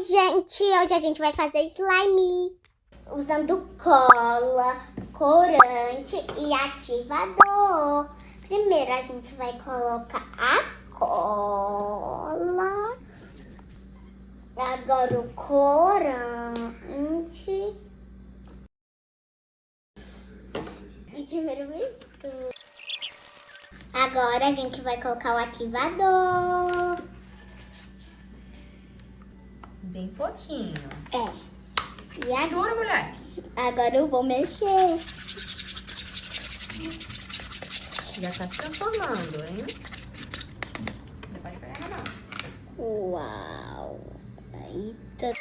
gente! Hoje a gente vai fazer slime usando cola, corante e ativador. Primeiro a gente vai colocar a cola, agora o corante e primeiro mistura. Agora a gente vai colocar o ativador. Bem pouquinho. É. E Segura, mulher. agora eu vou mexer. Já tá se transformando, hein? Não pode pegar, não. Uau. Aí tá.